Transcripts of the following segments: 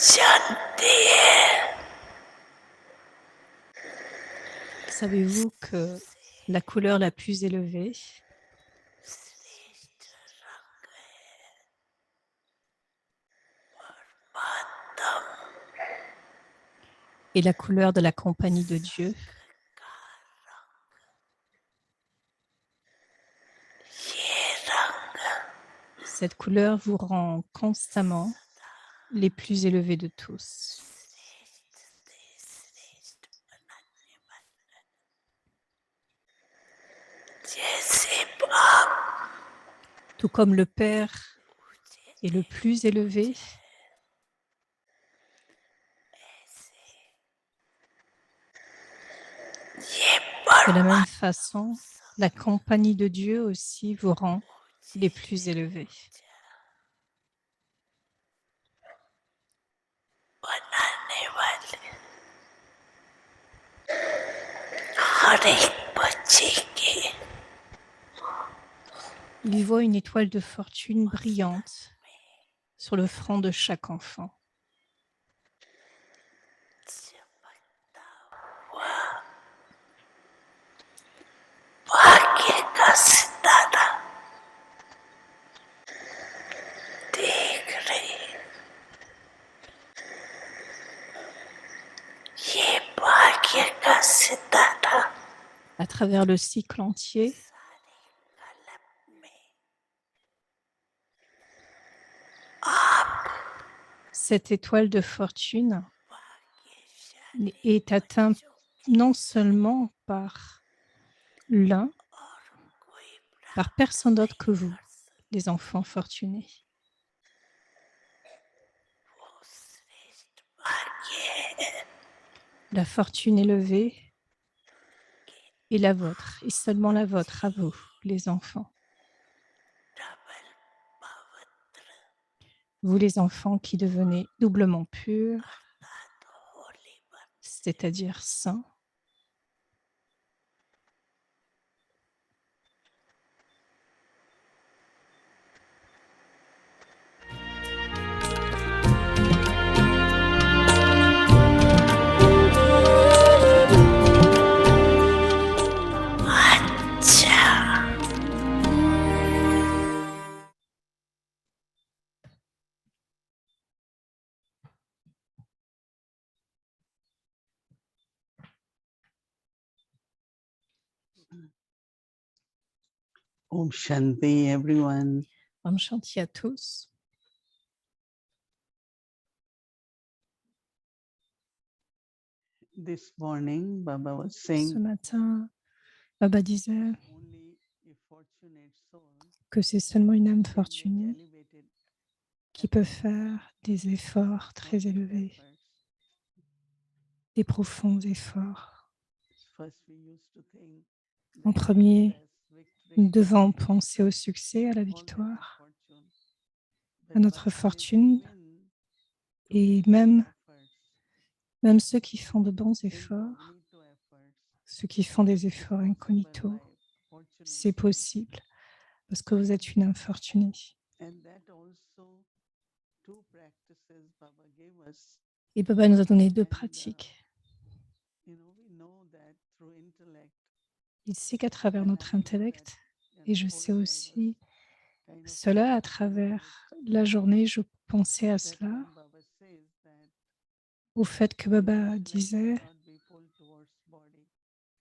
Shanti. Savez-vous que la couleur la plus élevée est la couleur de la compagnie de Dieu? Cette couleur vous rend constamment les plus élevés de tous. Tout comme le Père est le plus élevé, de la même façon, la compagnie de Dieu aussi vous rend les plus élevés. Il voit une étoile de fortune brillante sur le front de chaque enfant. À travers le cycle entier, cette étoile de fortune est atteinte non seulement par l'un, par personne d'autre que vous, les enfants fortunés. La fortune élevée est la vôtre, et seulement la vôtre à vous, les enfants. Vous, les enfants qui devenez doublement purs, c'est-à-dire saints, Om Shanti, everyone. Om Shanti à tous. This morning, Baba was Ce saying, matin, Baba disait only a fortunate soul que c'est seulement une âme can make fortunée elevated qui peut faire des efforts très élevés, efforts. des profonds efforts. First, we used to think En that premier, success, nous victory, devons penser au succès, à la all have a victoire, fortune. à But notre one says fortune, even to et make good même ceux qui font de bons efforts, incognito efforts, ceux qui font des is efforts possible incognito, by fortunate c'est soul. possible parce que vous êtes une infortunée. And that also two practices Baba gave us. Et Baba nous a donné deux And pratiques. we know that through intellect, Il sait qu'à travers and I notre know that, intellect, and et the je whole sais day I aussi was kind of cela, à practicing it, travers la journée, je pensais à that cela, when Baba says that au fait que our Baba intellect disait should not be pulled towards body,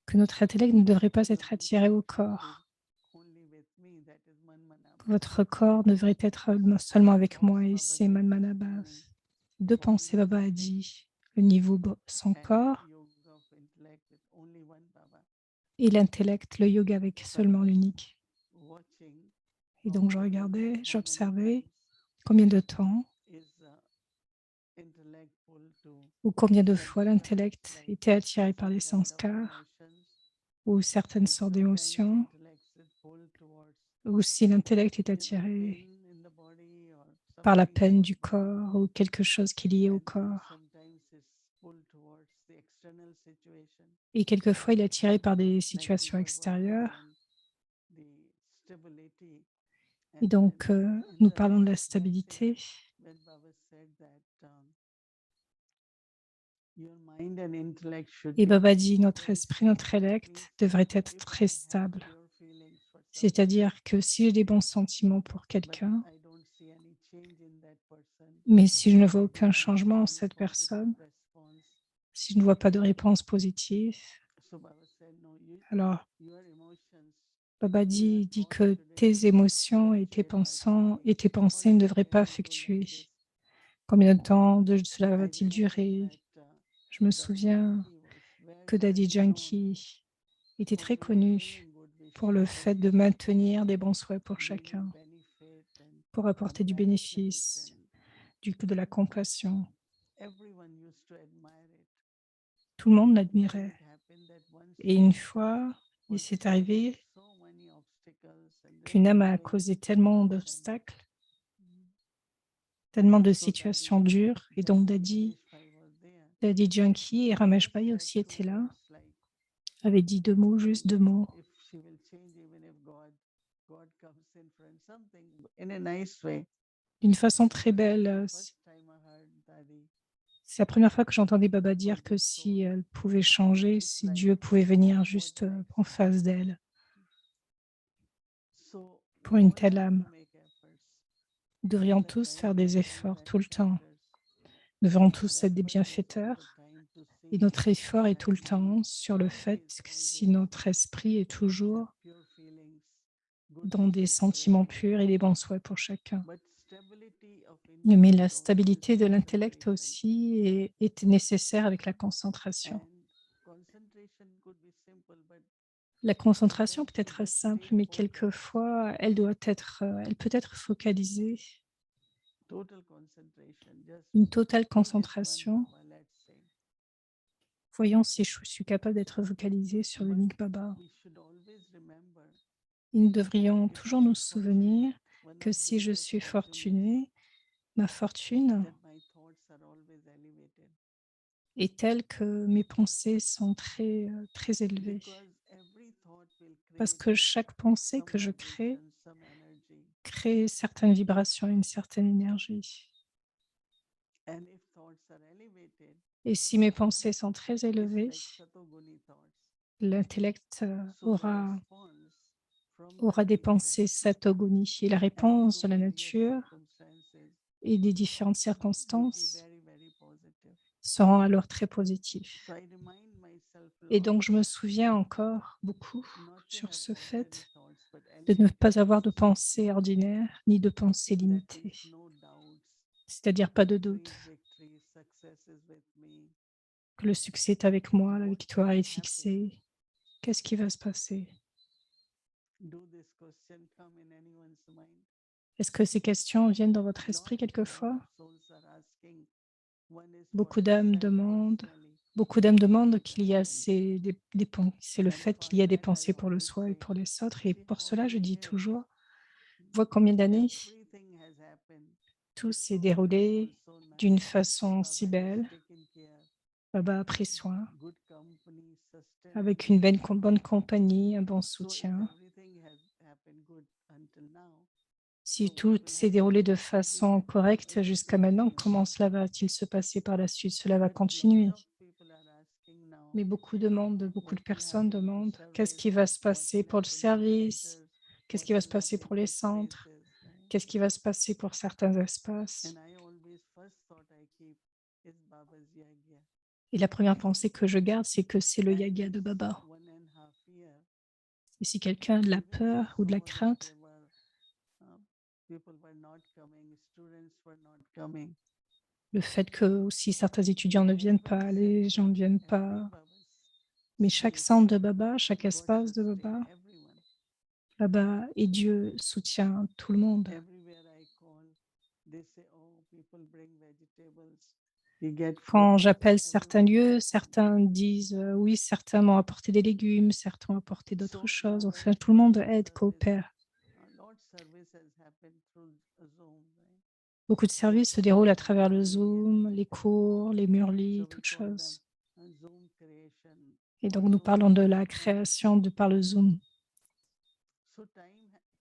que notre intellect ne devrait pas your être attiré au intellect should be corps. only with me, that is Manmanabha. Votre corps devrait être seulement Two avec thoughts moi, et Baba c'est gave this Manmanabha. morning. Deux Only pensées, Baba a breathing dit, le niveau son and corps yoga of intellect with only one Baba. et l'intellect, le yoga avec So I seulement was l'unique. watching Et how donc je often, regardais, how many j'observais times combien de temps is intellect pulled to ou combien de fois sanskar, l'intellect like était attiré par some les kind of sanskars emotions, ou certaines and sortes sometimes d'émotions, intellect is pulled towards ou si l'intellect est pain attiré in the body or par la suffering peine about du body, corps ou quelque chose qui est lié au and corps. sometimes it's pulled towards the external situation, Et quelquefois, il est attiré par des like we situations were working extérieures. on the stability. Et And then donc, in nous the parlons de la lesson stabilité. when Baba said that Your mind and intellect should Et be Baba dit, notre very esprit, notre stable. That means intellect devrait être if très I have stable. pure feelings for someone, C'est-à-dire que si j'ai des bons sentiments pour but quelqu'un, I don't see any change in that person, mais si je ne vois I do aucun not see changement en any cette positive personne, response. si je ne vois pas de réponse positive, So Baba said, no, alors your emotions, Baba your dit thoughts que shouldn't tes émotions et fluctuate by tes feelings. How pensées ne long devraient can pas you go like fluctuer. this? Combien de temps cela I va-t-il remember durer? that Je me Daddy souviens Yankee was que very, Daddy very known Yankee était for très connu maintaining good pour wishes le for fait de each other, maintenir des bons souhaits pour bringing chacun, benefit and pour apporter du compassion, bénéfice, and de la compassion. everyone used to admire it. Tout le monde And then l'admirait. it happened that one Et une soul fois, il was s'est causing arrivé so many obstacles and qu'une âme a repelling causé tellement others, and d'obstacles, tellement de so Daddy situations dures. Et donc Janki Daddy, Ramesh Bhai was there. Daddy Yankee et He Ramesh just Bhai said aussi two étaient là, words like, avaient dit deux mots, juste deux mots. if she will change, even if God comes in front, something in a nice way. D'une façon très belle. The first time I heard Daddy C'est la première fois que j'entendais Baba for dire que this si soul, elle pouvait changer, it's si like Dieu pouvait venir what juste en next? face d'elle, So pour we une all telle have to âme, make efforts nous as devrions a tous faire kind des heart and efforts tout le temps. benefactors. Nous devrions Our tous être des effort is all the bienfaiteurs. time to Et see notre effort est that tout le my temps sur le fait mind is que si always notre esprit est have toujours pure feelings, good dans des wishes for sentiments everyone. purs et des bons souhaits pour chacun. But stability of Mais intellect la also is stabilité de l'intellect concentration. aussi est nécessaire avec la concentration. And concentration could be simple, but La concentration sometimes peut she être just simple, stay mais focused. quelquefois, elle peut être focalisée, Total concentration. Just une totale see this one concentration. Baba, let's say. Voyons si je suis capable d'être focalisée sur But l'unique Baba. we should always remember, Et nous devrions if toujours I nous am fortunate, souvenir one que of the si je great suis fortune is fortunée, ma fortune that my thoughts are always elevated. est telle que mes pensées sont très élevées. Because every thought will Parce create que chaque pensée some que je crée vibration, some energy. crée certaines vibrations, une certaine énergie. And if thoughts are elevated, Et si mes pensées sont très it's élevées, like Satoguni thoughts. l'intellect So the response from the aura des nature pensées satoguni. Et la and réponse through de la various nature circumstances et des différentes will be circonstances very, very positive. seront alors très positifs. So I remind myself a Et lot donc, je me souviens encore beaucoup not to sur have ce ordinary fait thoughts, but de ne elevated pas avoir de thoughts. pensées ordinaires ni de pensées That means limitées. no doubts, C'est-à-dire pas de doute victories, victories, success is with me. que le succès est avec moi, la What victoire est will happen? fixée. Qu'est-ce qui va se passer? Do this question come in anyone's mind? Est-ce que ces questions viennent dans votre Lot esprit quelquefois? of souls are asking. One is for Beaucoup d'âmes herself demandent, personally, beaucoup d'âmes demandent qu'il y a and c'est le and fait for qu'il y a des that I pensées pour le always soi et say, pour les autres. Et see pour how cela, je many dis years toujours, vois combien d'années everything has happened. tout It's s'est so beautiful, déroulé so d'une nice. façon si Baba has belle. taken care. Baba a pris soin, Good company, avec sustenance. bonne compagnie, un bon So if soutien. everything has happened good until now, Si so what tout will s'est happen déroulé de next will be façon better. correcte It will jusqu'à maintenant, continue. comment cela va-t-il se passer par la suite? Cela va But lot continuer. of people are asking now, Mais beaucoup demandent, beaucoup what de will personnes happen in demandent, qu'est-ce service? qui va se What passer will pour le happen in service? centers? Qu'est-ce What qui va se will passer happen pour les with centres? places? Right? Qu'est-ce qui va se passer pour certains espaces? And I always first thought I keep is Baba's Yagya. Et la première pensée que je garde, c'est que c'est le And yaga this de Baba. 1.5 year, Et si quelqu'un a de la even we peur ou de la saw that crainte, there were people were not coming, students were not coming. le fait que aussi certains étudiants ne viennent Every pas, les gens center, ne viennent every pas, Baba's mais chaque space, centre de Baba, chaque God espace de sustain Baba, everyone. Baba et Dieu soutient tout le monde. Everywhere I call, they say, oh, people bring vegetables. We get food. Quand j'appelle certains Everyone lieux, has come. certains disent oui, certains m'ont apporté des légumes, certains ont apporté d'autres So choses. now Enfin, when tout le monde Lord's aide, service, coopère. Lord's service has happened through Zoom, right? Beaucoup de services se déroulent à travers le Murli and Zoom, les everything. cours, les So murlis, we toutes call them choses. Zoom creation Et or donc, nous Zoom parlons de la development. création de par le Zoom. So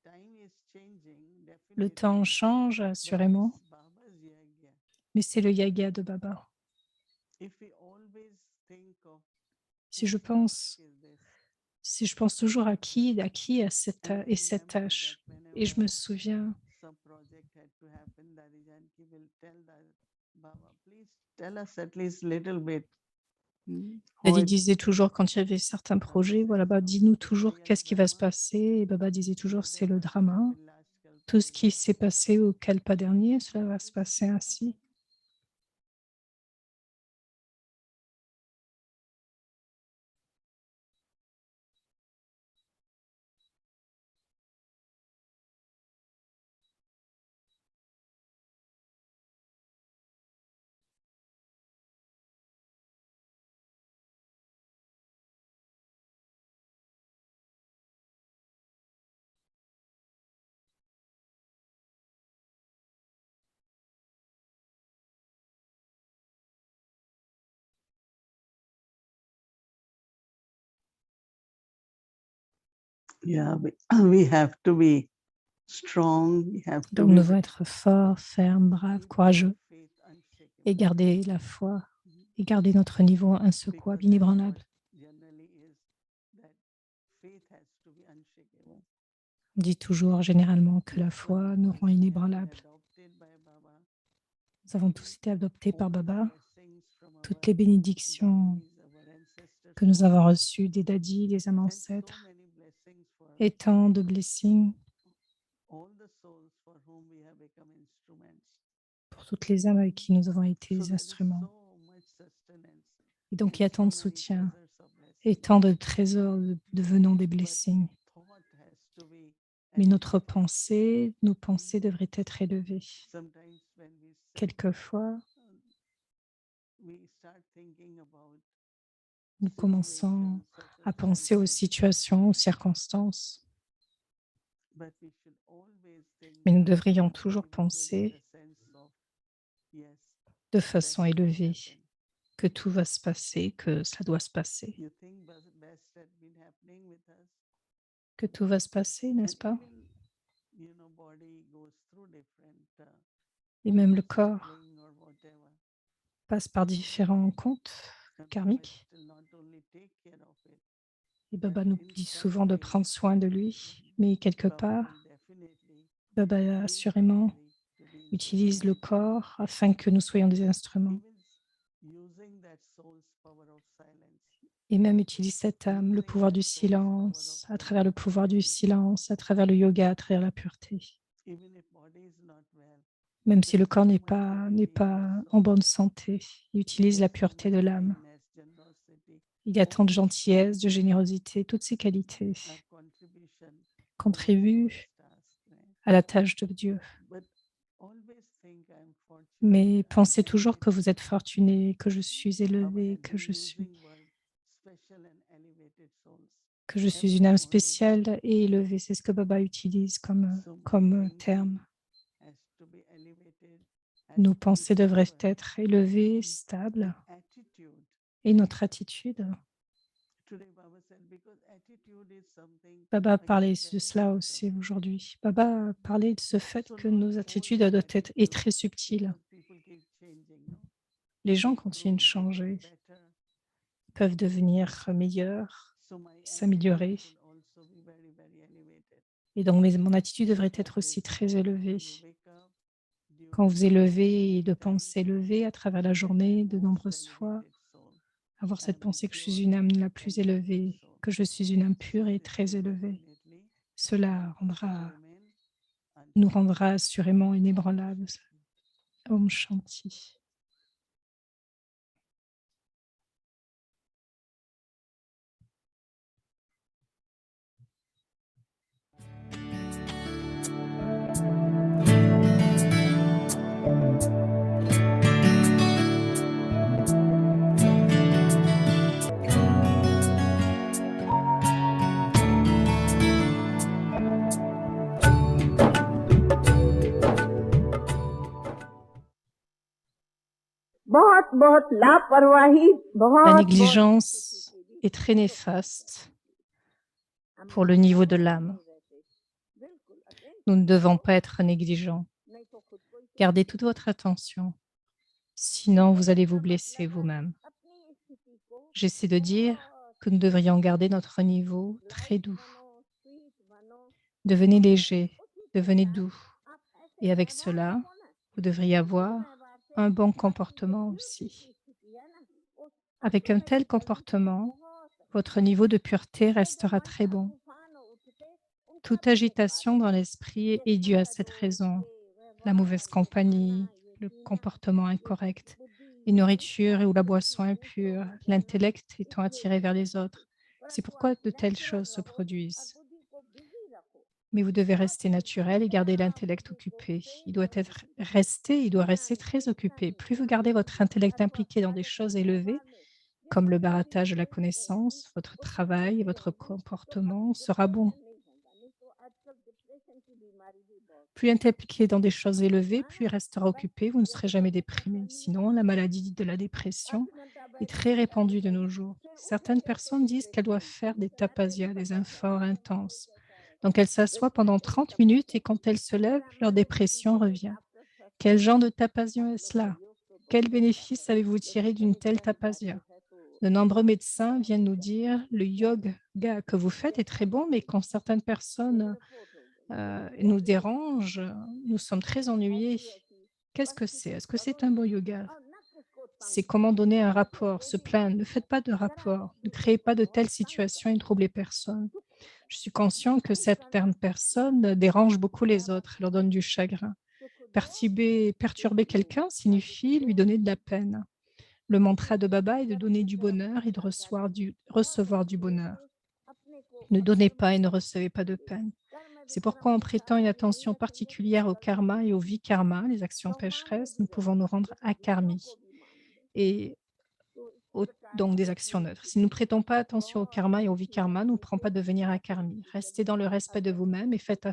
time is changing Le temps definitely, change, but it's assurément, Baba's Yagya. mais c'est le yaga de Baba. If we all Si je pense, si je pense toujours à qui, à cette tâche, et je me souviens, Daddy disait toujours quand il y avait certains projets, voilà, bah, dis-nous toujours qu'est-ce qui va se passer. Et Baba disait toujours, c'est le drama. Tout ce qui s'est passé au Kalpa dernier, cela va se passer ainsi. We have to be strong. We have to Donc nous be devons être forts, fermes, braves, courageux et garder la foi et garder notre niveau insecouable, inébranlable. On dit toujours généralement que la foi nous rend inébranlables. Nous avons tous été adoptés par Baba. Toutes les bénédictions que nous avons reçues des dadis, des âmes ancêtres, et tant de blessings pour toutes les âmes avec qui nous avons été des instruments. Et donc, il y a tant de soutien et tant de trésors devenant des blessings. Mais notre pensée, nos pensées devraient être élevées. Quelquefois, nous commençons à penser aux situations, aux circonstances, mais nous devrions toujours penser de façon élevée que tout va se passer, que cela doit se passer, que tout va se passer, n'est-ce pas? Et même le corps passe par différents comptes karmiques. Et Baba nous dit souvent de prendre soin de lui, mais quelque part, Baba assurément utilise le corps afin que nous soyons des instruments. Et même utilise cette âme, le pouvoir du silence, à travers le pouvoir du silence, à travers le yoga, à travers la pureté. Même si le corps n'est pas en bonne santé, il utilise la pureté de l'âme. Il y a tant de gentillesse, de générosité, toutes ces qualités contribuent à la tâche de Dieu. Mais pensez toujours que vous êtes fortuné, que je suis élevé, que je suis une âme spéciale et élevée. C'est ce que Baba utilise comme terme. Nos pensées devraient être élevées, stables, et notre attitude. Baba a parlé de cela aussi aujourd'hui. Baba a parlé de ce fait que nos attitudes doivent être très subtiles. Les gens continuent de changer, peuvent devenir meilleurs, s'améliorer. Et donc, mon attitude devrait être aussi très élevée. Quand vous élevez et de penser élevée à travers la journée, de nombreuses fois, avoir cette pensée que je suis une âme la plus élevée, que je suis une âme pure et très élevée, cela nous rendra assurément inébranlables. Om Shanti. La négligence est très néfaste pour le niveau de l'âme. Nous ne devons pas être négligents. Gardez toute votre attention, sinon vous allez vous blesser vous-même. J'essaie de dire que nous devrions garder notre niveau très doux. Devenez léger, devenez doux. Et avec cela, vous devriez avoir un bon comportement aussi. Avec un tel comportement, votre niveau de pureté restera très bon. Toute agitation dans l'esprit est due à cette raison. La mauvaise compagnie, le comportement incorrect, les nourritures ou la boisson impure, l'intellect étant attiré vers les autres. C'est pourquoi de telles choses se produisent. Mais vous devez rester naturel et garder l'intellect occupé. Il doit rester très occupé. Plus vous gardez votre intellect impliqué dans des choses élevées, comme le barattage de la connaissance, votre travail et votre comportement sera bon. Plus impliqué dans des choses élevées, plus il restera occupé, vous ne serez jamais déprimé. Sinon, la maladie de la dépression est très répandue de nos jours. Certaines personnes disent qu'elles doivent faire des tapasias, des efforts intenses. Donc, elles s'assoient pendant 30 minutes et quand elles se lèvent, leur dépression revient. Quel genre de tapasia est cela? Quel bénéfice avez-vous tiré d'une telle tapasia? De nombreux médecins viennent nous dire le yoga que vous faites est très bon, mais quand certaines personnes nous dérange, nous sommes très ennuyés. Qu'est-ce que c'est? Est-ce que c'est un bon yoga? C'est comment donner un rapport, se plaindre. Ne faites pas de rapport, ne créez pas de telles situations et ne troublez personne. Je suis conscient que certaines personnes dérangent beaucoup les autres, leur donnent du chagrin. Perturber quelqu'un signifie lui donner de la peine. Le mantra de Baba est de donner du bonheur et de recevoir du bonheur. Ne donnez pas et ne recevez pas de peine. C'est pourquoi en prêtant une attention particulière au karma et au vikarma, les actions pécheresses, nous pouvons nous rendre akarmi et donc des actions neutres. Si nous ne prêtons pas attention au karma et au vikarma, nous ne pourrons pas devenir akarmi. Restez dans le respect de vous-même et faites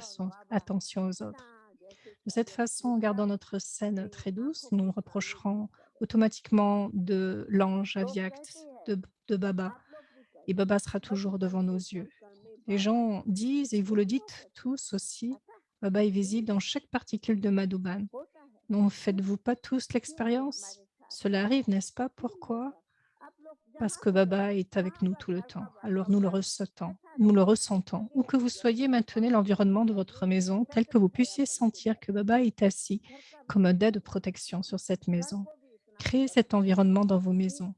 attention aux autres. De cette façon, en gardant notre scène très douce, nous nous reprocherons automatiquement de l'ange Avyakt, de Baba, et Baba sera toujours devant nos yeux. Les gens disent, et vous le dites tous aussi, Baba est visible dans chaque particule de Madhuban. Non, faites-vous pas tous l'expérience? Cela arrive, n'est-ce pas? Pourquoi? Parce que Baba est avec nous tout le temps. Alors nous le ressentons. Où que vous soyez, maintenez l'environnement de votre maison tel que vous puissiez sentir que Baba est assis comme un dais de protection sur cette maison. Créez cet environnement dans vos maisons.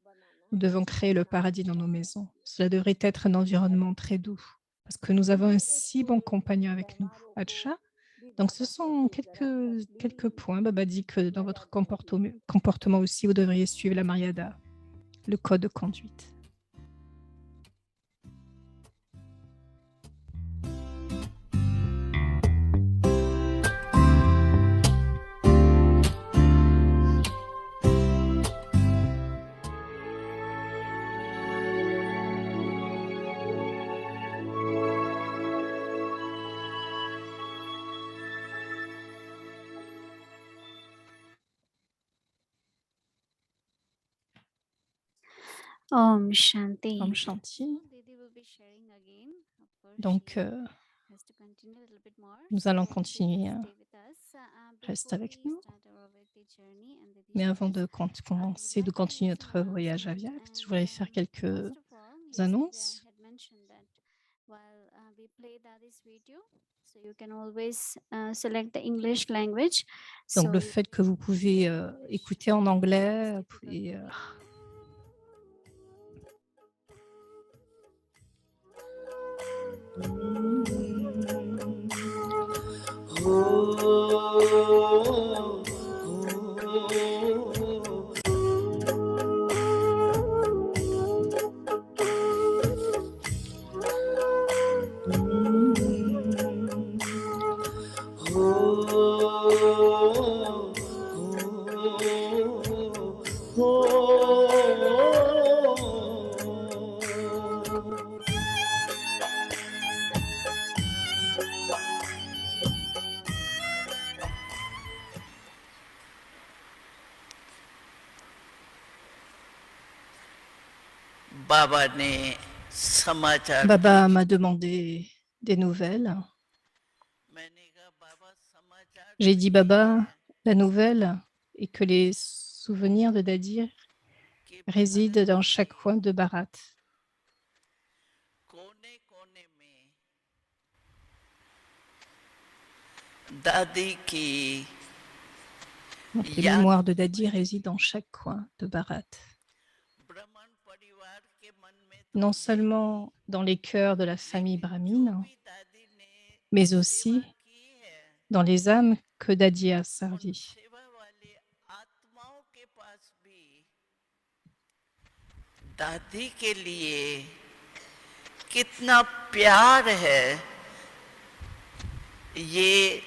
Nous devons créer le paradis dans nos maisons. Cela devrait être un environnement très doux parce que nous avons un si bon compagnon avec nous. Acha. Donc, ce sont quelques points. Baba dit que dans votre comportement aussi, vous devriez suivre la Maryada, le code de conduite. Om Shanti. Om Shanti. Didi will be sharing again. Of course, Donc, she has to continue a little bit more. nous allons So continuer. please stay with us. Reste Before avec we nous. start our Vedic journey and Didi Mais avant shares, de commencer, de continuer notre voyage à Viact, je voudrais faire quelques first of all, yesterday annonces. I had mentioned that while we play Dadi's video, so you can always select the English language. Donc, So le you fait que vous pouvez écouter en anglais et Baba m'a demandé des nouvelles. J'ai dit, Baba, la nouvelle est que les souvenirs de Dadir réside dans chaque coin de Bharat. दादी की Donc, les याद mémoires de Dadi résident dans chaque coin de Bharat. ब्राह्मण परिवार के मन में तो Non यही, seulement dans les cœurs de la famille लेकिन जो brahmine, भी दादी ने mais सेवा aussi की है dans les âmes que Dadi a उन servies. सेवा वाले आत्माओं के पास भी दादी के लिए कितना प्यार है ये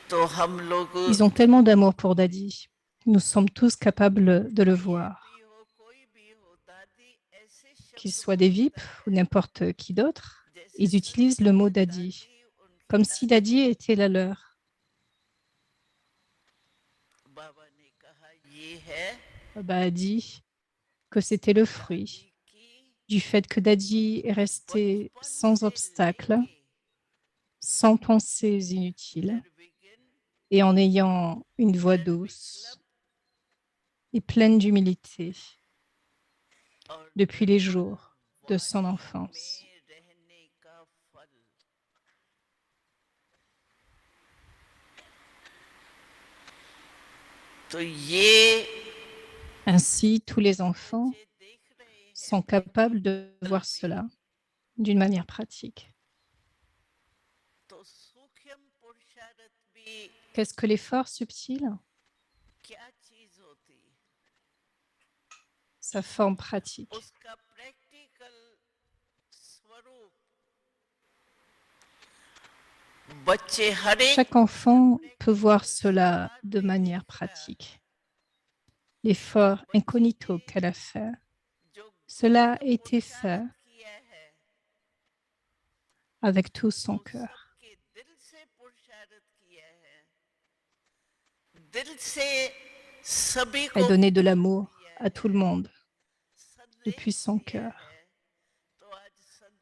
तो हम लोग Ils ont tellement d'amour pour Dadi. Nous sommes tous capables de le voir. भी हो कोई भी हो दादी ऐसे Qu'ils शब्द soient des VIP बोलता ou है n'importe qui d'autre, जैसे ils utilisent le mot Dadi, दादी उनकी comme si दादी Dadi était la leur. बाबा ने कहा ये है Baba a dit que c'était le fruit दादी की du fait que Dadi est resté बचपन sans से obstacle, लेके sans pensées inutiles निर्विघ्न et en ayant une voix douce et pleine d'humilité और depuis les jours de son वाणी enfance. में रहने का फल तो ये Ainsi, tous les enfants बच्चे देख रहे हैं sont capables de voir cela d'une manière pratique. तो सूक्ष्म पुरुषार्थ भी Qu'est-ce que l'effort subtil? क्या चीज होती Sa forme pratique. उसका प्रैक्टिकल स्वरूप बच्चे हर एक Chaque enfant peut voir cela de manière pratique. L'effort incognito qu'elle a fait, जो cela a été fait पुरुषार्थ किया है avec tout son वो cœur. सबके दिल से पुरुषार्थ किया है दिल से सभी Elle को donnait de l'amour à tout le monde depuis son cœur. तो आज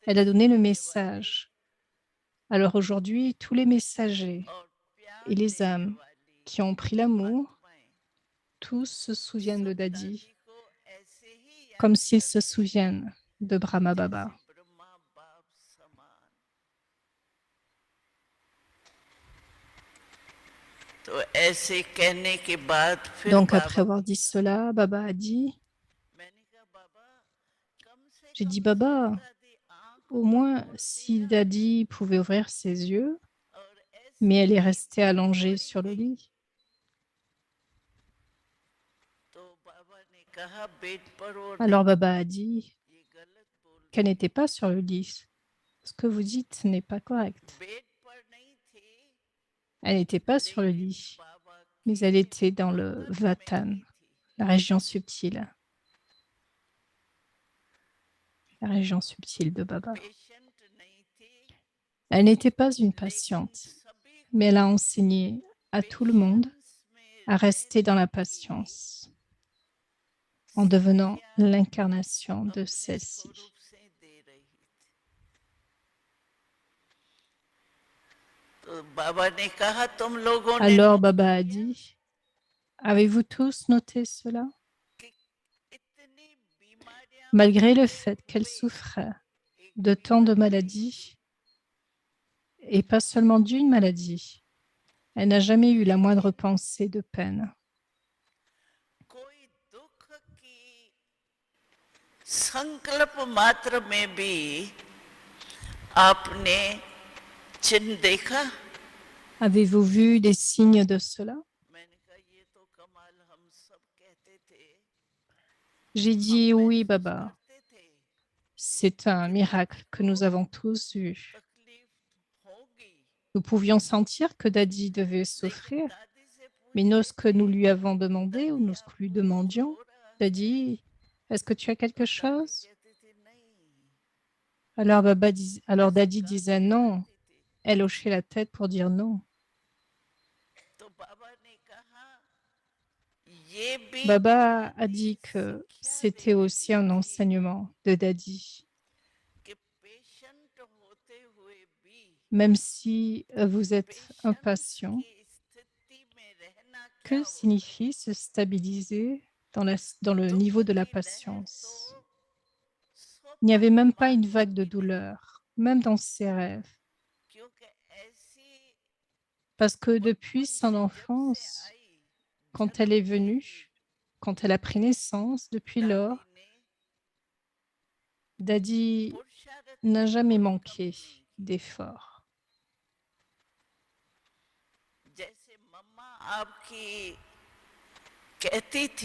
Elle a संदेश donné le देने message. Alors aujourd'hui, tous les messagers और प्यार et les देने âmes वाली qui ont pris l'amour, आत्माएं tous se souviennent de सब Dadi दादी को ऐसे ही याद comme s'ils se करते हैं souviennent de Brahma Baba. जैसे ब्रह्मा बाप समान तो ऐसे कहने के बाद फिर Donc après Baba avoir dit cela, Baba a dit, मैंने कहा बाबा कम से j'ai कम dit Baba, दादी आंख au तो moins खोलती si ना Dadi pouvait ouvrir ses yeux, और mais ऐसे elle est ही restée allongée पड़ी sur le गई lit. तो बाबा ने कहा बेड पर और Alors Baba a dit ये गलत बोल qu'elle n'était pas sur le lit. Ce que vous dites n'est pas correct. Bed पर नहीं थी Elle n'était pas sur le लेकिन lit, बाबा mais के elle était dans le कमर में Vatan, थी la région subtile. La région subtile de Baba. Patient नहीं थी Elle n'était pas une लेकिन patiente, सभी mais elle a enseigné à tout le monde patience में à rester dans la रहने की patience en devenant शिक्षा l'incarnation de अपने celle-ci. स्वरूप से दे रही थी तो बाबा ने कहा तुम लोगों ने Alors नोट Baba a किया dit, avez-vous tous noté cela? कि इतनी बीमारियां Malgré le हुए fait qu'elle हुए souffrait एक de tant de बीमारी maladies, et pas seulement d'une maladie, elle n'a jamais eu la moindre pensée de peine. कोई दुख की संकल्प मात्र में भी आपने चिन्ह देखा Avez-vous vu des signes de cela? मैंने कहा ये तो कमाल हम सब कहते थे J'ai हम dit oui, महसूस Baba. करते थे C'est un miracle que nous avons tous vu. तकलीफ होगी Nous pouvions sentir que Dadi devait लेकिन souffrir, दादी से mais पूछते lorsque थे nous lui avons demandé ou दादी lorsque lui आपको कुछ demandions, हो रहा है Dadi, est-ce que tu as quelque तो दादी chose? कहती थी नहीं Alors Dadi झटका disait के non. मारती थी Elle hochait la tête pour dire non. तो बाबा ने कहा ये भी Baba a दादी dit que शिक्षा दे c'était रही aussi un थी enseignement de Dadi. कि पेशेंट होते हुए भी Même si vous êtes patience impatient, की स्थिति में रहना क्या que होता है signifie se stabiliser dans le niveau de la patience. Il n'y avait même pas une vague de douleur, même dans ses rêves, parce que depuis son enfance, quand elle est venue, quand elle a pris naissance, depuis lors, Dadi n'a jamais manqué d'efforts.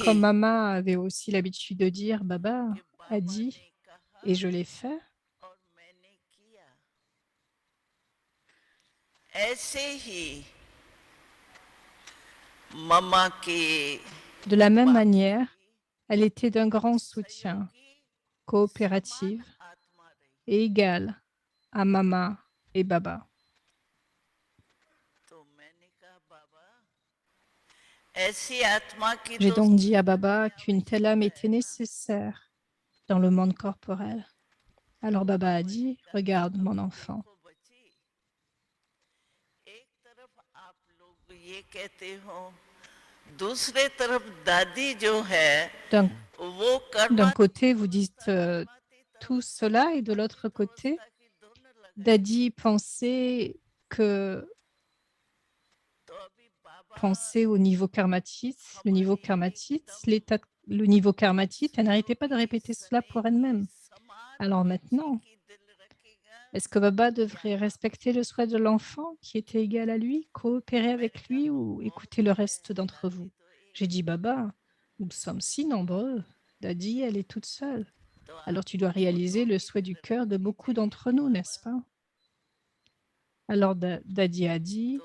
Comme maman avait aussi l'habitude de dire, Baba a dit, et je l'ai fait, de la même manière, elle était d'un grand soutien, coopérative et égale à Mama et Baba. J'ai donc dit à Baba qu'une telle âme était nécessaire dans le monde corporel. Alors Baba a dit, regarde mon enfant. D'un côté, vous dites tout cela et de l'autre côté, Dadi pensait au niveau karmatite, le niveau karmatite, le niveau karmatite, elle n'arrêtait pas de répéter cela pour elle-même. Alors maintenant, est-ce que Baba devrait respecter le souhait de l'enfant qui était égal à lui, coopérer avec lui ou écouter le reste d'entre vous? J'ai dit, Baba, nous sommes si nombreux. Dadi, elle est toute seule. Alors tu dois réaliser le souhait du cœur de beaucoup d'entre nous, n'est-ce pas? Alors Dadi a dit,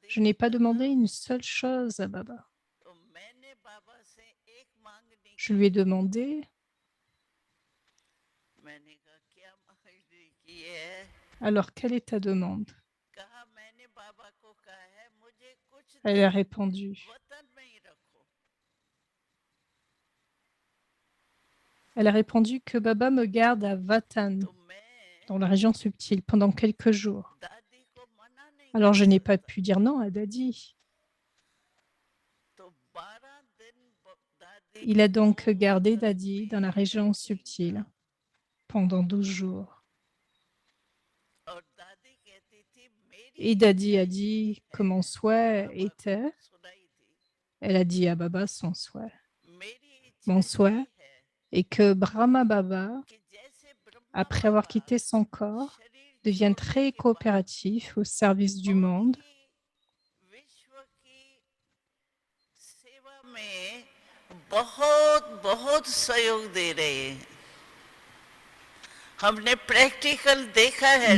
je n'ai pas demandé une seule chose à Baba. Je lui ai demandé, alors quelle est ta demande? Elle a répondu, que Baba me garde à Vatan, dans la région subtile, pendant quelques jours. Alors je n'ai pas pu dire non à Dadi. Il a donc gardé Dadi dans la région subtile pendant 12 jours. Et Dadi a dit que mon souhait était, elle a dit à Baba son souhait. Mon souhait est que Brahma Baba, après avoir quitté son corps, devienne très coopératif au service du monde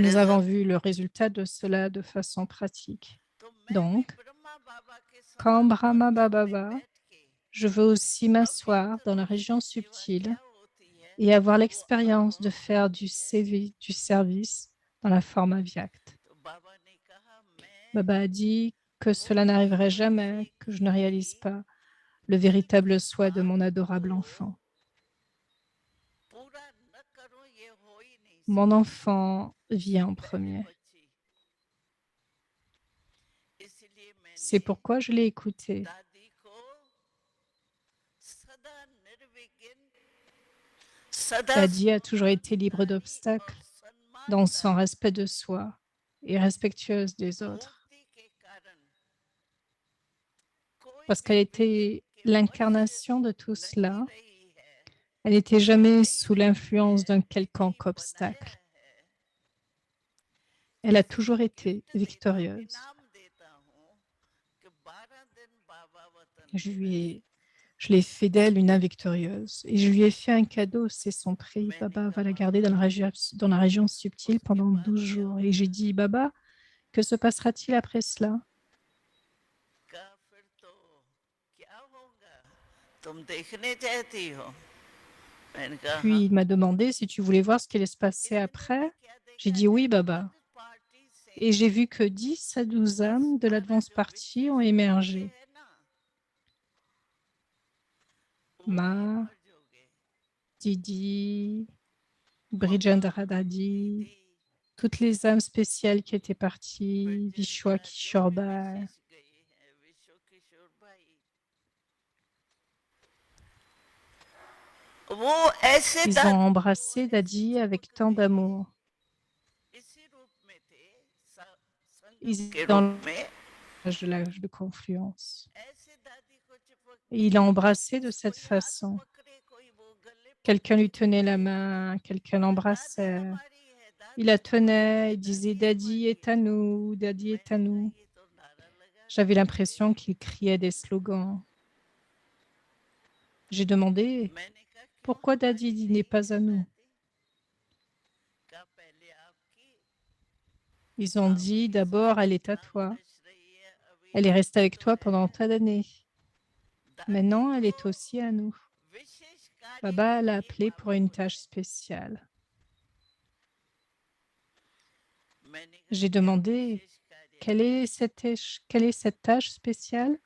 Nous avons vu le résultat de cela de façon pratique. Donc, quand Brahma Baba, je veux aussi m'asseoir dans la région subtile et avoir l'expérience de faire du service dans la forme avyakta. Baba a dit que cela n'arriverait jamais, que je ne réalise pas le véritable souhait de mon adorable enfant. Mon enfant vient en premier. C'est pourquoi je l'ai écouté. Dadi a toujours été libre d'obstacles dans son respect de soi et respectueuse des autres. Parce qu'elle était l'incarnation de tout cela, elle n'était jamais sous l'influence d'un quelconque obstacle. Elle a toujours été victorieuse. Je l'ai fait d'elle une invictorieuse et je lui ai fait un cadeau, c'est son prix. Baba va la garder dans la région subtile pendant 12 jours. Et j'ai dit, Baba, que se passera-t-il après cela? Puis il m'a demandé si tu voulais voir ce qui allait se passer après. J'ai dit oui, Baba. Et j'ai vu que 10 à 12 âmes de l'Advance Party ont émergé. Ma, Didi, Brijendra Dadi, toutes les âmes spéciales qui étaient parties, Vishwa Kishorba. वो ऐसे Ils ont embrassé Dadi avec tant d'amour. इसी रूप में थे संगम Ils के étaient dans रूप में l'âge de confluence. ऐसे दादी को चिपक Et il l'a embrassé de cette कोई हाथ façon. पकड़े कोई वो गले Quelqu'un lui tenait la main, quelqu'un दादी l'embrassait. हमारी है Il la दादी tenait, il disait दादी Daddy हमारी est à nous, Daddy est à मैंने कहा nous. ये तो नारा लगा J'avais रहे l'impression थे qu'il criait des slogans. J'ai demandé मैंने कहा क्यों pourquoi हमारी Daddy n'est नहीं pas है à nous. दादी कहा पहले आपकी Ils ont dit आपकी d'abord elle est à नाम toi. हंस रही है अभी Elle est restée avec तो toi है pendant tant d'années. दादी Maintenant, elle को est aussi à nous. विशेष कार्य Baba के l'a लिए appelée pour बाबा une बुलाए tâche spéciale. मैंने कहा J'ai क्या demandé विशेष कार्य quelle है est cette tâche spéciale.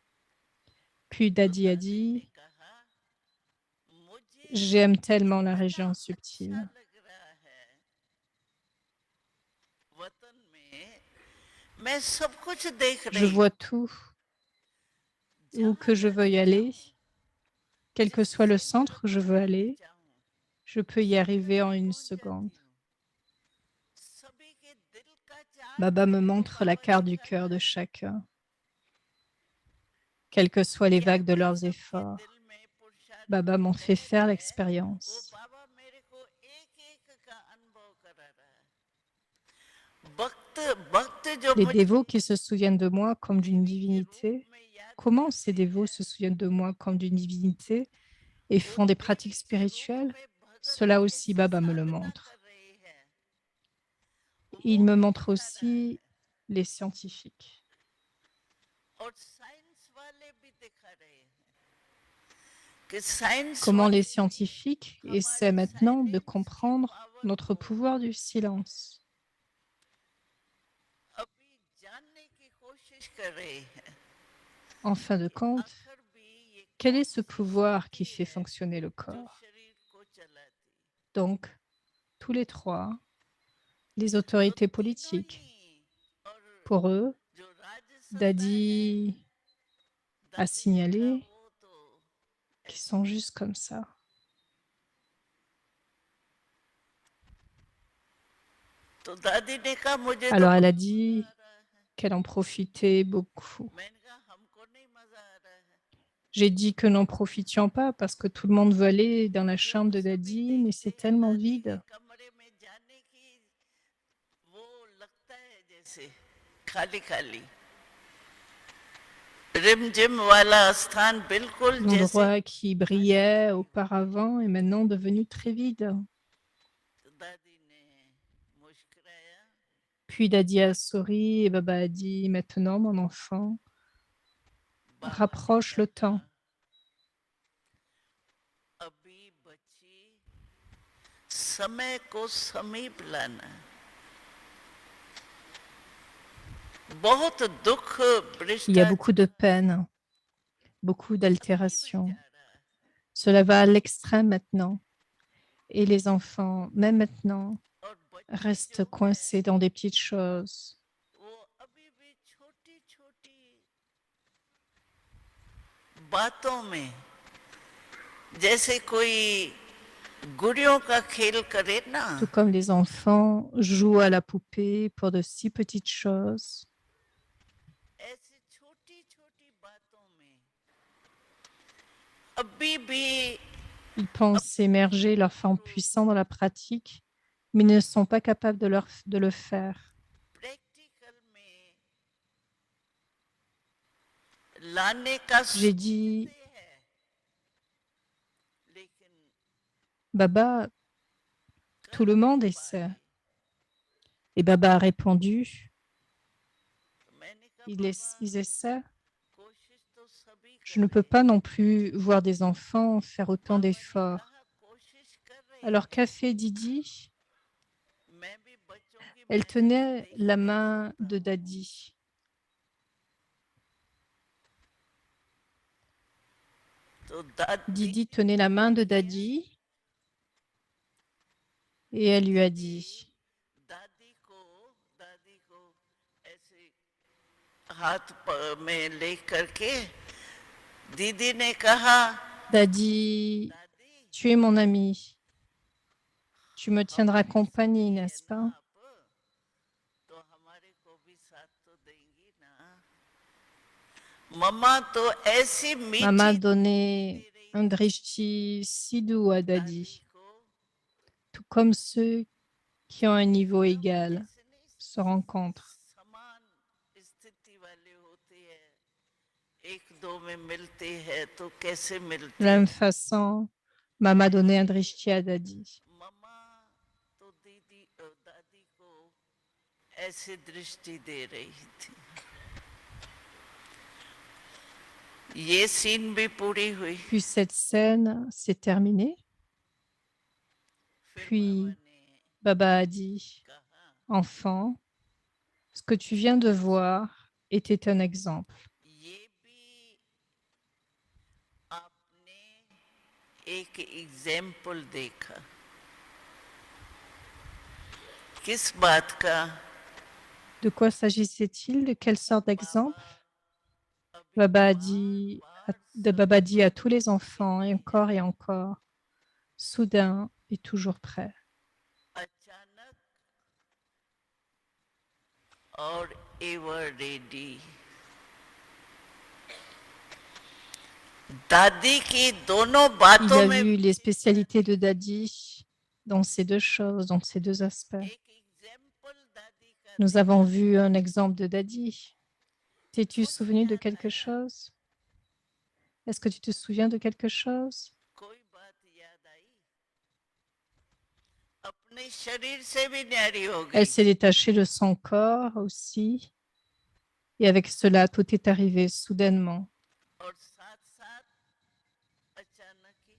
Puis तो Daddy a दादी ने dit कहा मुझे j'aime सब कुछ tellement la बड़ा région अच्छा subtile. लग रहा है वतन में मैं सब कुछ देख Je रही vois हूँ tout. Où जहाँ que je veuille कहीं aller, जाऊँ quel que जिस soit le centre centre où je पर veux भी aller, जाऊँ je peux y second arriver en में une पहुंच seconde. जाती हूँ सभी के दिल का चार्ट Baba me मेरे को montre la बाबा carte du दिखा cœur रहा de है chacun, quelles que soient les क्या vagues de कोई leurs सबके efforts. दिल में पुरुषार्थ Baba m'ont fait निहित faire है वो l'expérience. बाबा मेरे को एक एक का अनुभव करा रहा है भक्त भक्त जो Les मुझे dévots qui se souviennent de moi comme d'une देवी के रूप divinité, में याद comment ces करते dévots हैं se souviennent de moi comme d'une divinité et वो font des pratiques देवी के रूप spirituelles? में भगत Cela aussi, कैसे Baba me le साधना montre. कर रहे हैं Il वो me भी montre दिखा रहा aussi है les scientifiques. और साइंस वाले भी दिखा रहे हैं कि साइंस Comment les वाले भी scientifiques essaient हमारे maintenant de साइलेंस की comprendre पावर notre को pouvoir du silence. अभी जानने की कोशिश कर रहे हैं En fin de कि compte, आखिर भी ये quel est कौन ce सी pouvoir qui शक्ति fait है fonctionner le जो corps? शरीर को चलाती Donc, tous les trois, les तो autorités तीनों politiques, ही और pour eux, जो राज्य सत्ता है Dadi a दादी ने कहा signalé वो तो qu'ils ऐसे sont ही juste comme ça. तो दादी ने कहा मुझे तो Alors elle a बहुत मजा dit आ रहा है qu'elle en profitait beaucoup. मैंने कहा हमको नहीं मजा आ रहा है J'ai dit que n'en profitions pas parce que tout le monde veut aller dans la chambre जब de सभी Dadi, mais देखते c'est हैं tellement दादी के vide. कमरे में जाने की वो लगता है जैसे खाली खाली रिमझिम वाला स्थान बिल्कुल जैसे L'endroit qui खाली brillait खाली हो गया auparavant est maintenant devenu très vide. तो दादी ने मुस्कुराया Puis Dadi a souri et Baba a dit maintenant, mon enfant, बाबा ने rapproche le कहा temps. अभी बच्ची समय को समीप लाना बहुत दुख Il y a भ्रष्टाचार beaucoup de peine, beaucoup अभी भी d'altération. जा रहा है Cela va à l'extrême maintenant. Et les enfants, même maintenant, और बच्ची restent जो coincés है dans des petites choses. वो अभी भी छोटी छोटी बातों में जैसे कोई गुड़ियों का खेल करे ना Tout comme les enfants jouent à la poupée pour de si petites choses. ऐसी छोटी छोटी बातों में अभी भी Ils pensent émerger leur forme puissante dans la pratique, mais ne sont pas capables de le faire. Practical में लाने का J'ai dit, सोचते हैं लेकिन Baba, tout कर le नहीं monde पा essaie. रहे Et Baba a répondu, तो मैंने कहा बाबा ils essaient. कोशिश तो सभी Je कर ne रहे peux pas हैं non plus voir des enfants faire autant बाबा ने d'efforts. कहा कोशिश कर रहे Alors हैं qu'a fait Didi? मैं भी बच्चों की Elle मेहनत tenait देख la देख main सकता de हूँ Dadi. तो दादी Didi tenait la main de Dadi et elle lui a dit, दादी को ऐसे हाथ में ले करके दीदी ने कहा Dadi दादी Tu es mon ami. Tu me tiendras हमारे compagnie, साथी है n'est-ce ना pas? आप, तो हमारे को भी साथ तो देंगी ना। मम्मा तो ऐसी Maman a मीठी donné दे रही un drishti si doux à दादी Dadi, को, tout comme ceux qui ont un niveau एकदम égal जैसे नहीं se rencontrent. समान स्थिति वाले होते हैं, एक दो में मिलते हैं तो कैसे De मिलते la même हैं। façon, Maman a donné un drishti à Dadi. मम्मा तो दीदी दादी को ऐसे दृष्टि दे रही थी। ये सीन भी पूरी हुई। Puis cette scène s'est terminée. फिर Puis बाबा ने Baba a dit, कहा, enfant, ce que tu viens de voir était un exemple. ये भी आपने एक एग्जाम्पल देखा। किस बात का? De quoi s'agissait-il? De quelle sorte d'exemple? अभी Baba a dit à tous les enfants, et encore, soudain et toujours prêt. अचानक और एवर रेडी। दादी की दोनों Il बातों a में vu les spécialités de Dadi dans ces deux choses, dans ces deux aspects. एक एग्जाम्पल दादी का Nous avons vu un exemple de Dadi. T'es-tu souvenu de quelque chose? Est-ce que tu te souviens de quelque chose? कोई बात याद आई? अपने शरीर से भी न्यारी हो Elle गई। s'est détachée de son corps aussi. Et avec cela, tout est arrivé soudainement. और साथ साथ अचानक ही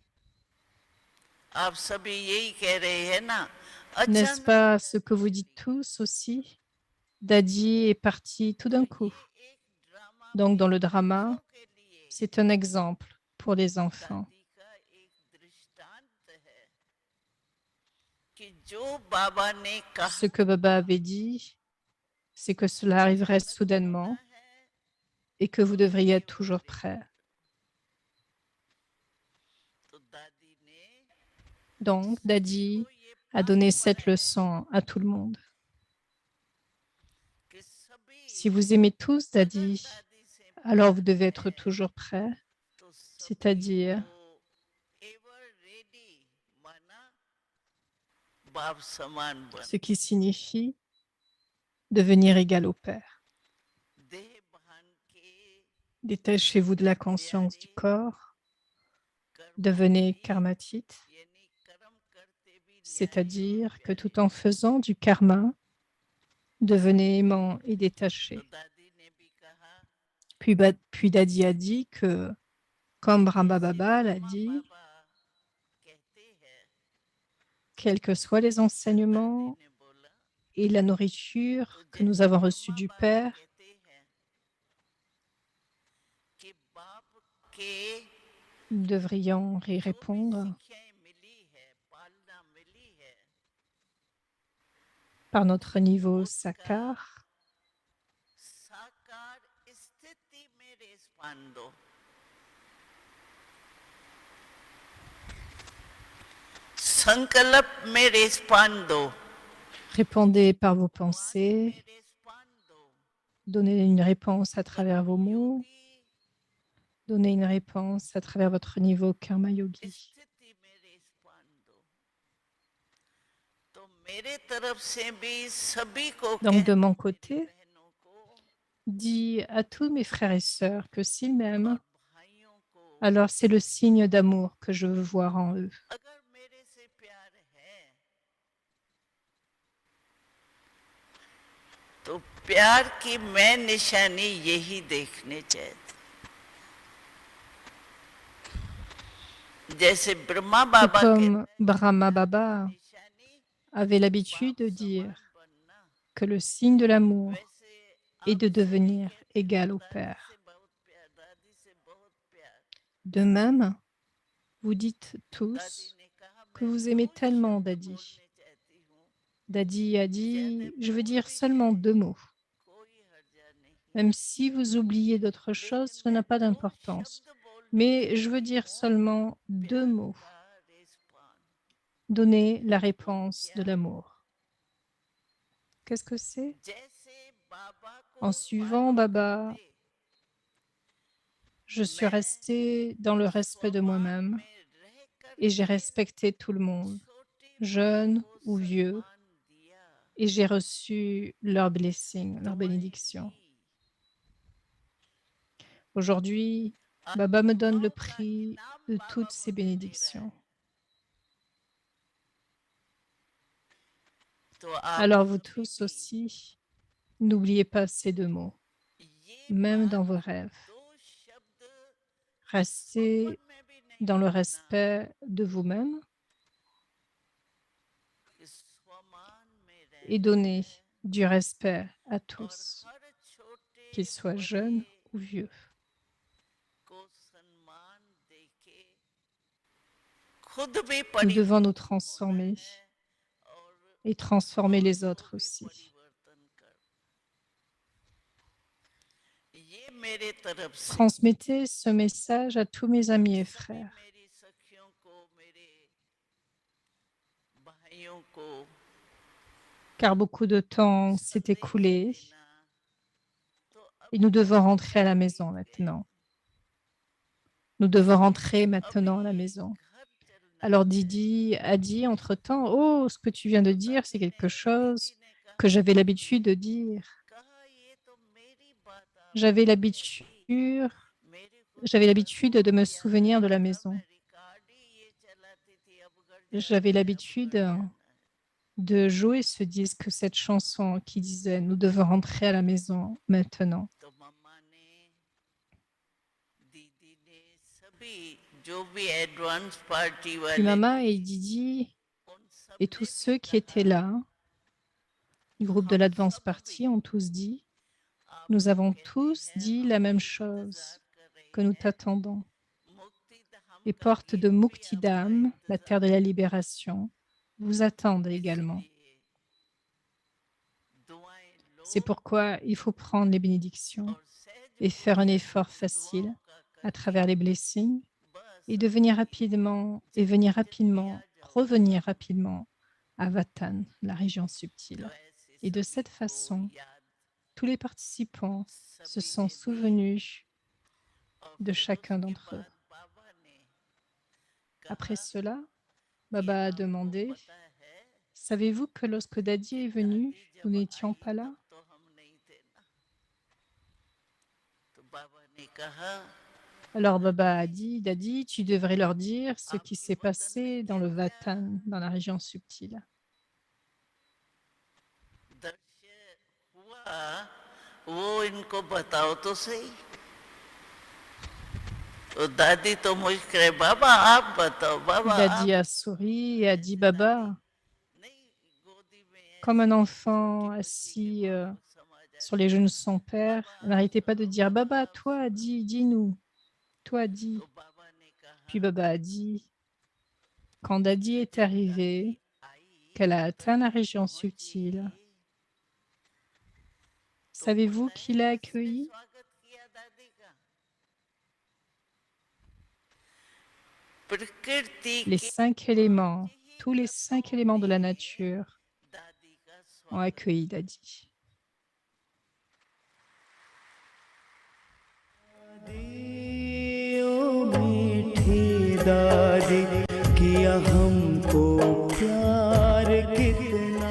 आप सभी यही कह रहे हैं ना, N'est-ce अचानक pas ce que vous dites tous aussi? Dadi est parti tout d'un coup. ये एक ड्रामा Donc, dans भी le drama, बच्चों के लिए c'est un exemple pour les enfants. दादी का एक दृष्टांत है कि जो बाबा ने कहा Ce que Baba avait dit, c'est que cela arriverait soudainement है, et que vous devriez être toujours prêts. तो दादी ने Donc, Dadi को ये a donné cette leçon à tout le monde. कि सभी Si vous aimez tous Dadi, दादी से alors vous devez être toujours prêts, तो सभी c'est-à-dire को एवर रेडी माना बाप समान बन ce qui signifie devenir égal au Père. देह भान के Détachez-vous de la conscience du corps, कर्म devenez karmatite, यानी कर्म करते भी c'est-à-dire que tout en faisant du karma, devenez aimant et détaché. तो दादी ने भी कहा Puis Dadi a dit que, comme Brahma Baba l'a Brahma dit, बाबा कहते हैं, quels que soient les दादी enseignements ने बोला et la nourriture तो que nous जैसे avons reçue ब्रह्मा du बाबा Père, कहते हैं कि बाप के nous devrions y जो भी répondre शिक्षाएं मिली है, पालना मिली है, par notre niveau उसका sakar, साकार स्थिति में रेस्पॉन्ड दो। संकल्प में रेस्पॉन्ड दो। répondez par vos वाणी pensées, में रेस्पॉन्ड दो। donnez une réponse à travers vos mots, कर्मयोगी donnez une réponse à travers votre niveau karma yogi. स्थिति में रेस्पॉन्ड दो। तो मेरे तरफ से भी सभी को Donc, de mon कहती côté, बहनों को dis à tous mes frères et sœurs que s'ils m'aiment, और भाइयों को, alors c'est le signe d'amour que je veux voir en eux. अगर मेरे से प्यार है तो प्यार की मैं निशानी यही देखने चाहती। जैसे ब्रह्मा Et बाबा के comme Brahma Baba निशानी avait l'habitude de बाप dire समान बनना, que le signe de l'amour वैसे est आप de सभी devenir कहते हैं égal ना, au दादी Père. से बहुत प्यार, दादी से बहुत प्यार। De même, vous dites दादी tous ने कहा que मैं vous दो aimez ही tellement शब्द Dadi. बोलने चाहती हूँ, Dadi a ज्यादा dit, je veux बोल dire भी seulement जाए 2 mots. कोई हर्जा नहीं, Même si vous oubliez d'autres choses, लेकिन cela मैं n'a pas दो d'importance. शब्द बोलने Mais je veux चाहती dire हूँ, seulement 2 प्यार mots. का donner la réponse de l'amour. Qu'est-ce que c'est? En suivant Baba, je suis restée dans le respect de moi-même et j'ai respecté tout le monde, jeune ou vieux, et j'ai reçu leur blessing, leur bénédiction. Aujourd'hui, Baba me donne le prix de toutes ces bénédictions. Alors vous tous aussi, n'oubliez pas ces deux mots, même dans vos rêves. Restez dans le respect de vous-même et donnez du respect à tous, qu'ils soient jeunes ou vieux. Nous devons nous transformer et transformer les autres aussi. Transmettez ce message à tous mes amis et frères. Car beaucoup de temps s'est écoulé et nous devons rentrer à la maison maintenant. Nous devons rentrer maintenant à la maison. Alors Didi a dit entre-temps, « Oh, ce que tu viens de dire, c'est quelque chose que j'avais l'habitude de dire. J'avais l'habitude de me souvenir de la maison. J'avais l'habitude de jouer ce disque, cette chanson qui disait « Nous devons rentrer à la maison maintenant ». Puis Mama et Didi et tous ceux qui étaient là, du groupe de l'Advance Party, ont tous dit, nous avons tous dit la même chose, que nous t'attendons. Les portes de Muktidam, la terre de la libération, vous attendent également. C'est pourquoi il faut prendre les bénédictions et faire un effort facile à travers les blessings et revenir rapidement à Vatan, la région subtile. Et de cette façon, tous les participants se sont souvenus de chacun d'entre eux. Après cela, Baba a demandé, « Savez-vous que lorsque Dadi est venu, nous n'étions pas là ?» Alors Baba a dit, « Dadi, tu devrais leur dire ce qui s'est passé dans le Vatan, dans la région subtile. » Dadi a souri et a dit, « Baba, comme un enfant assis sur les genoux de son père, n'arrêtez pas de dire, « Baba, toi, dis-nous, toi, dis. » Puis Baba a dit, quand Dadi est arrivée, qu'elle a atteint la région subtile, savez-vous qui l'a accueillie? Les 5 éléments, tous les 5 éléments de la nature ont accueilli Dadi. दादी किया हमको प्यार कितना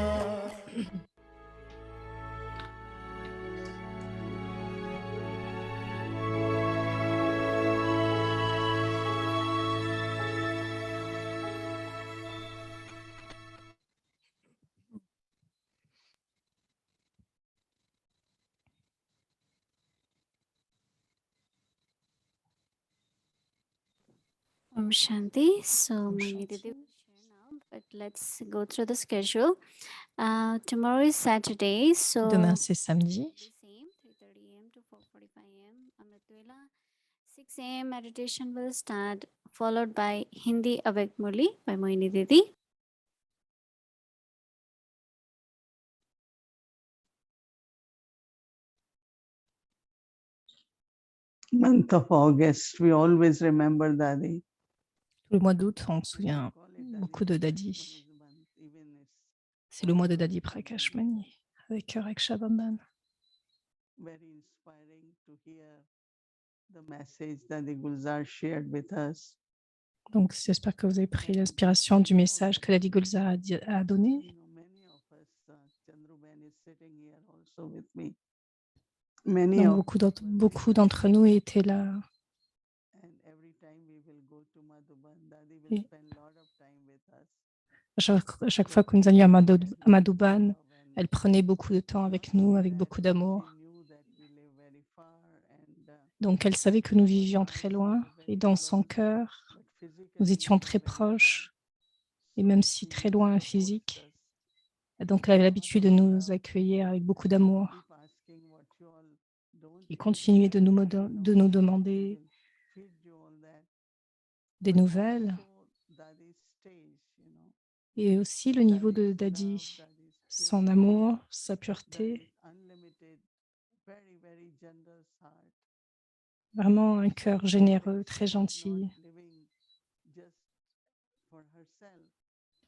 Om Shanti. So, Om Moini Didi Shanti. will share now, but let's go through the schedule. Tomorrow is Saturday, so Demain, c'est samedi. the same 3:30 a.m. to 4:45 a.m. Amritwela. 6 a.m. meditation will start, followed by Hindi Avek Murli by Moini Didi. Month of August, we always remember Dadi. Le mois d'août, on se souvient beaucoup de Dadi. C'est le mois de Dadi Prakashmani avec Raksha Bandhan. Very inspiring to hear the message that the Gulzar shared with us. Donc, j'espère que vous avez pris l'inspiration du message que Dadi Gulzar a donné. You know, many of us, Chandruben is sitting here also with me. Many Donc, of beaucoup d'entre nous étaient là. and every time we will go to Madhuban, Dadi will Et- spend a lot of time with us. À chaque fois que nous allions à Madhuban, elle prenait beaucoup de temps avec nous, avec beaucoup d'amour. She knew that we live very far and Donc, elle savait que nous vivions très loin et dans son cœur, but physically nous we étions are très very far. proches, et So même si she très used loin to host physique. us, Donc, elle avait l'habitude de nous accueillir avec beaucoup d'amour keep asking what you all don't et eat, continuer de nous, let me de know, nous we demander will feed you all that. des But nouvelles. also Dadi's stage, you know, Et aussi le niveau de Dadi's Dadi, love, Dadi's son purity, amour, sa pureté, Dadi's unlimited, very, very generous heart. vraiment un cœur généreux, Living très so much, gentil. not living just for herself,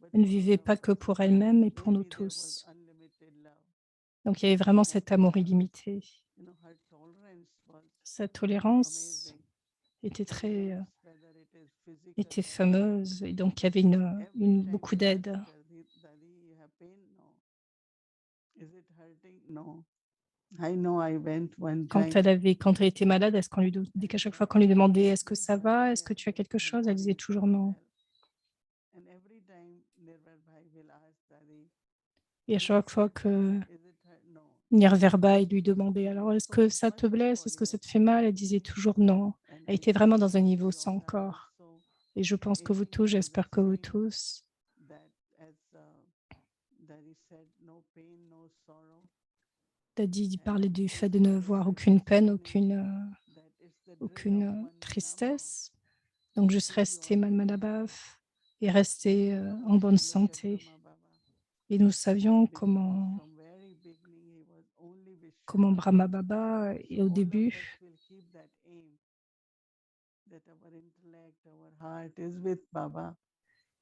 but Elle ne for vivait all pas of que us. pour elle-même, mais pour nous Really, there was tous. unlimited love. Donc, il y avait vraiment cet amour illimité. You know, her tolerance was Sa tolérance amazing. était Her très loves, whether it is physical était or fameuse et donc il y avait every time beaucoup we asked d'aide. her, Daddy, you have pain? No. Is it hurting? No. I know I went one time. Quand elle était malade, dès qu'à chaque fois qu'on lui demandait est-ce que ça va, est-ce que tu as quelque chose, elle disait toujours non. And every time Nirvar Bhai will ask Daddy, Et à chaque fois que is it hurt? No. Nirverba lui demandait alors est-ce que ça te blesse, est-ce que ça te fait mal, elle disait toujours non. And Elle I était vraiment think dans un niveau we sans all are corps. also Et je pense que vous tous, j'espère que vous tous, that as Daddy said, no pain, no sorrow. Dadi parlait du fait de ne voir aucune peine, aucune That is the drill of aucune Manmanabha. tristesse. Donc, juste rester Manmanabhav et rester en bonne santé. Et nous savions comment Brahma Baba, et au début,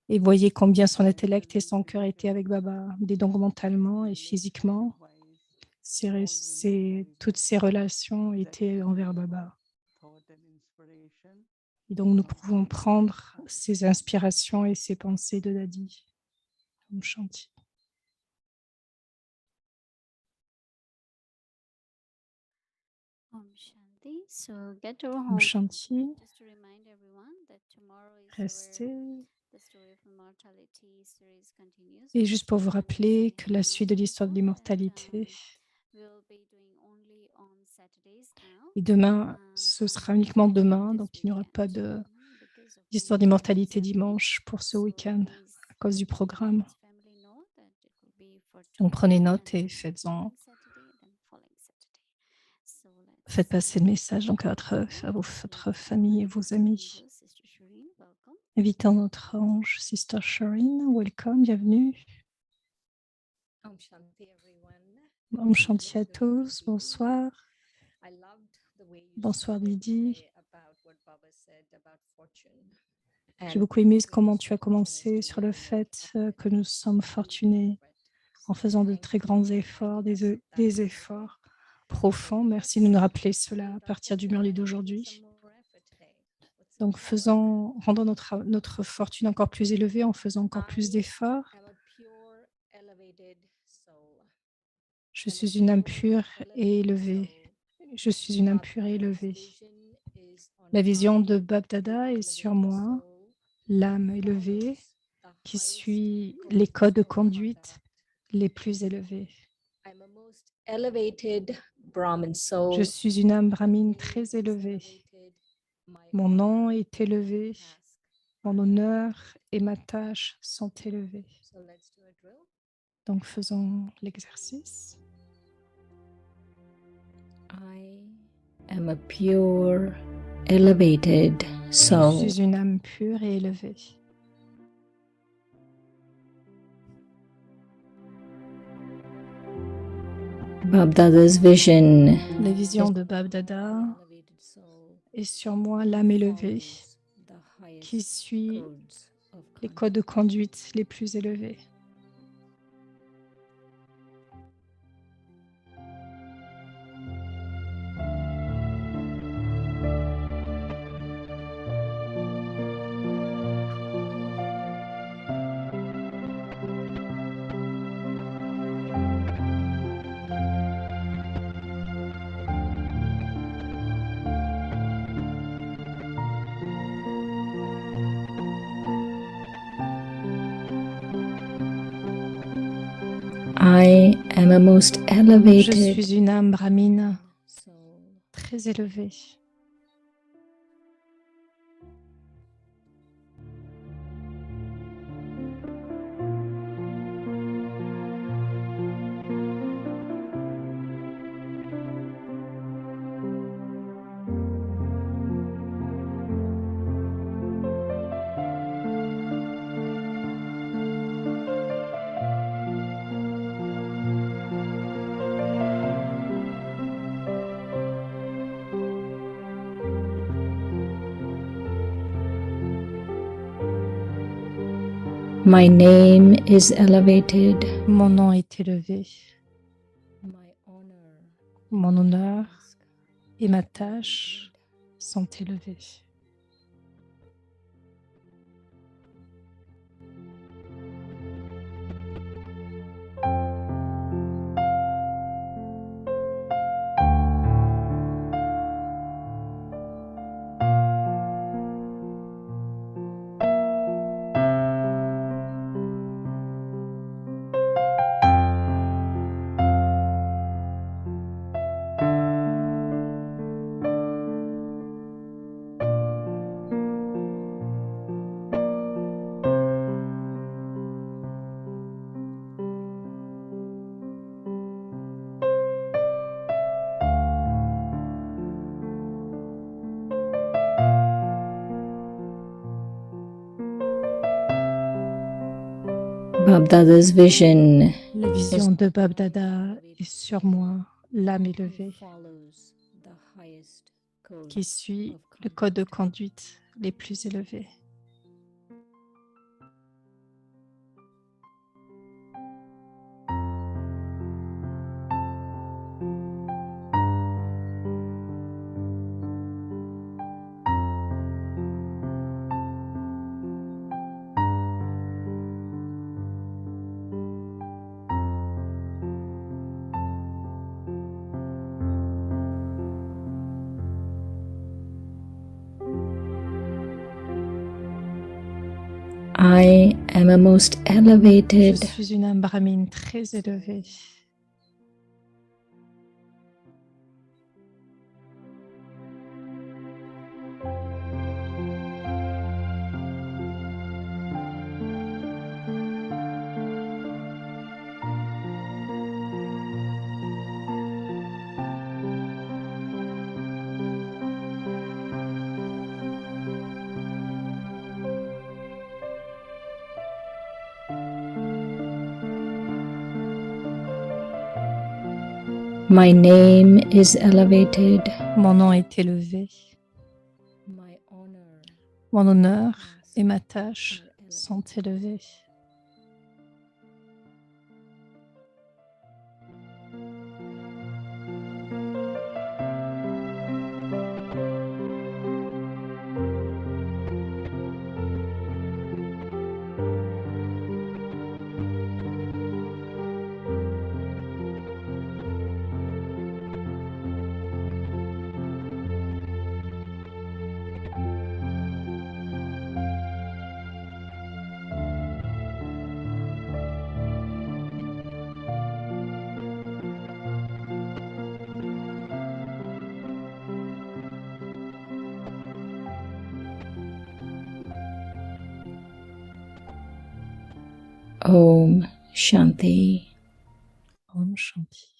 et voyez combien son intellect et son cœur étaient avec Baba, et donc mentalement et physiquement, toutes ces relations étaient envers Baba. Et donc nous pouvons prendre ces inspirations et ces pensées de Dadi. Om Shanti. Om Shanti. So get your Om home. Shanti. Just to remind everyone that tomorrow is Restez. the story of immortality series continues. Et juste pour vous rappeler que la suite de l'histoire de l'immortalité, et demain, ce sera uniquement demain, donc il n'y aura pas d'histoire d'immortalité dimanche pour ce week-end à cause du programme. Donc prenez note et faites passer le message donc à votre famille et vos amis. Invitons notre ange, Sister Shireen. Welcome, bienvenue. Om Shanti à tous, bonsoir. Bonsoir Didi. J'ai beaucoup aimé comment tu as commencé sur le fait que nous sommes fortunés en faisant de très grands efforts, des efforts profonds. Merci de nous rappeler cela à partir du merlu d'aujourd'hui. Donc, rendons notre fortune encore plus élevée en faisant encore plus d'efforts. Je suis une âme pure et élevée. Je suis une âme pure et élevée. La vision de Bab Dada est sur moi, l'âme élevée qui suit les codes de conduite les plus élevés. Je suis une âme brahmine très élevée. Mon nom est élevé, mon honneur et ma tâche sont élevés. Donc faisons l'exercice. I am a pure, elevated soul. Je suis une âme pure et élevée. Bab Dada's vision La vision de Bab Dada est sur moi, l'âme élevée, qui suit les codes de conduite les plus élevés. I am a most Je elevated suis une âme brahmine très élevée. My name is elevated. Mon nom est élevé. My honor Mon honneur et ma tâche sont élevés. Bab-Dada's vision La vision de Bab Dada est sur moi, l'âme élevée, follows the highest code qui suit of le code de conduite les plus élevés. I am a most Je elevated suis une âme brahmine très élevée. My name is elevated. Mon nom est élevé. My honor Mon honneur et ma tâche sont élevés. Om Shanti. Om Shanti.